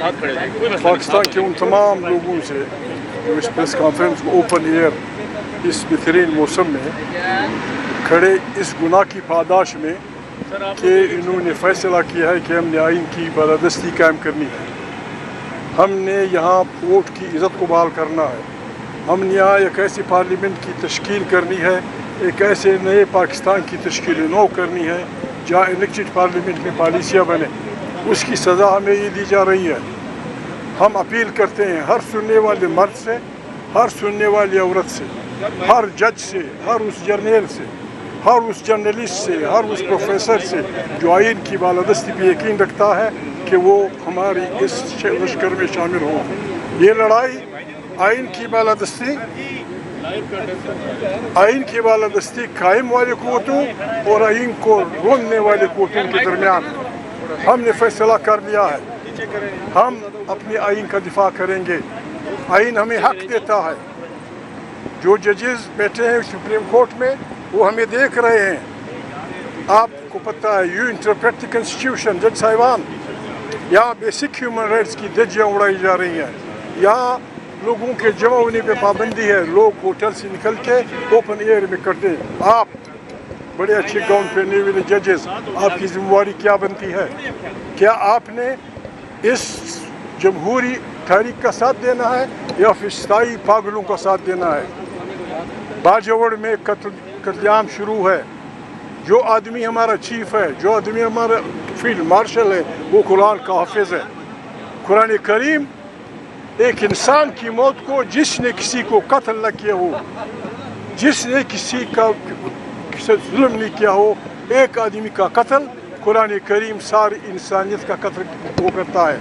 پاکستان کے ان تمام لوگوں سے جو اس پریس کانفرنس کو اوپن ایئر اس بہترین موسم میں کھڑے اس گناہ کی پاداش میں کہ انہوں نے فیصلہ کیا ہے کہ ہم نے آئین کی بالادستی قائم کرنی ہے، ہم نے یہاں ووٹ کی عزت کو بحال کرنا ہے، ہم نے یہاں ایک ایسی پارلیمنٹ کی تشکیل کرنی ہے، ایک ایسے نئے پاکستان کی تشکیل نو کرنی ہے جہاں الیکٹڈ پارلیمنٹ میں پالیسیاں بنے، اس کی سزا ہمیں یہ دی جا رہی ہے۔ ہم اپیل کرتے ہیں ہر سننے والے مرد سے، ہر سننے والی عورت سے، ہر جج سے، ہر اس جرنیل سے، ہر اس جرنلسٹ سے، ہر اس پروفیسر سے جو آئین کی بالادستی پہ یقین رکھتا ہے کہ وہ ہماری اس لشکر میں شامل ہوں۔ یہ لڑائی آئین کی بالادستی قائم والے قوتوں اور آئین کو روندنے والے قوتوں کے درمیان ہے۔ ہم نے فیصلہ کر لیا ہے، ہم اپنے آئین کا دفاع کریں گے۔ آئین ہمیں حق دیتا ہے، جو ججز بیٹھے ہیں سپریم کورٹ میں وہ ہمیں دیکھ رہے ہیں، آپ کو پتہ ہے یو انٹرپریٹ دی کنسٹیٹیوشن۔ جج صاحبان، یہاں بیسک ہیومن رائٹس کی دھجیاں اڑائی جا رہی ہیں، یہاں لوگوں کے جمع ہونے پہ پابندی ہے، لوگ ہوٹل سے نکل کے اوپن ایئر میں کرتے ہیں۔ آپ بڑے اچھے گاؤن پہنے والے ججز، آپ کی ذمہ داری کیا بنتی ہے؟ کیا آپ نے اس جمہوری تحریک کا ساتھ دینا ہے یا فسطائی پاگلوں کا ساتھ دینا ہے؟ باجوڑ میں قتل عام شروع ہے، جو آدمی ہمارا چیف ہے، جو آدمی ہمارا فیلڈ مارشل ہے، وہ قرآن کا حافظ ہے۔ قرآن کریم ایک انسان کی موت کو، جس نے کسی کو قتل نہ کیا ہو، جس نے کسی کا ظلم نہیں کیا ہو، ایک آدمی کا قتل قرآن کریم ساری انسانیت کا قتل وہ کرتا ہے۔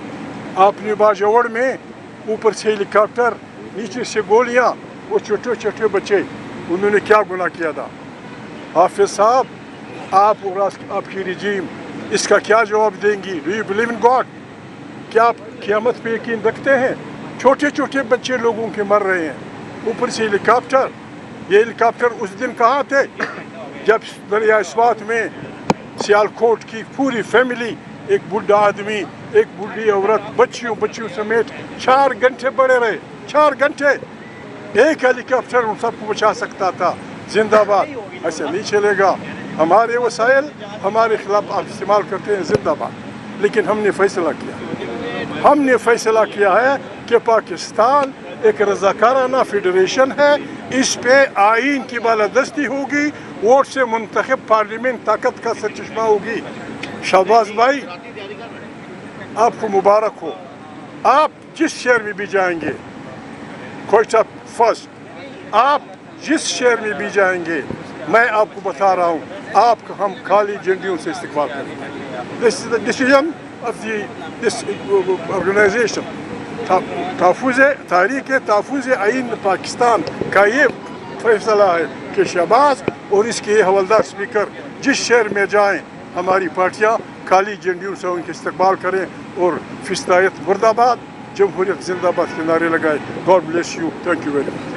آپ نے باجوڑ میں اوپر سے ہیلی کاپٹر، نیچے سے گولیاں، وہ چھوٹے چھوٹے بچے، انہوں نے کیا گناہ کیا تھا؟ حافظ صاحب، آپ اور آپ کی رجیم اس کا کیا جواب دیں گی؟ Do you believe in God? کیا آپ قیامت پہ یقین رکھتے ہیں؟ چھوٹے چھوٹے بچے لوگوں کے مر رہے ہیں، اوپر سے ہیلی کاپٹر۔ یہ ہیلی کاپٹر اس دن کہاں تھے جب دریائے سوات میں سیالکوٹ کی پوری فیملی، ایک بوڑھا آدمی، ایک بوڑھی عورت، بچیوں سمیت 4 گھنٹے پڑے رہے، 4 گھنٹے۔ ایک ہیلی کاپٹر ان سب کو بچا سکتا تھا۔ زندہ باد، ایسے نہیں چلے گا۔ ہمارے وسائل ہمارے خلاف آپ استعمال کرتے ہیں، زندہ باد۔ لیکن ہم نے فیصلہ کیا ہے کہ پاکستان ایک رضاکارانہ فیڈریشن ہے، اس پہ آئین کی بالادستی ہوگی، ووٹ سے منتخب پارلیمنٹ طاقت کا سرچشمہ ہوگی۔ شہباز بھائی، آپ کو مبارک ہو، آپ جس شہر میں بھی جائیں گے، کوئٹہ فرسٹ، آپ جس شہر میں بھی جائیں گے، میں آپ کو بتا رہا ہوں، آپ کا ہم کالی جھنڈیوں سے استقبال کریں گے۔ This is the decision of this organization۔ تحریک تحفظ آئین پاکستان کا یہ فیصلہ ہے کہ شہباز اور اس کے حوالدار اسپیکر جس شہر میں جائیں، ہماری پارٹیاں کالی جھنڈیوں سے ان کے استقبال کریں اور فسطائیت مرد آباد، جمہوریت زندہ باد کے نعرے لگائے۔ God bless you, thank you very much.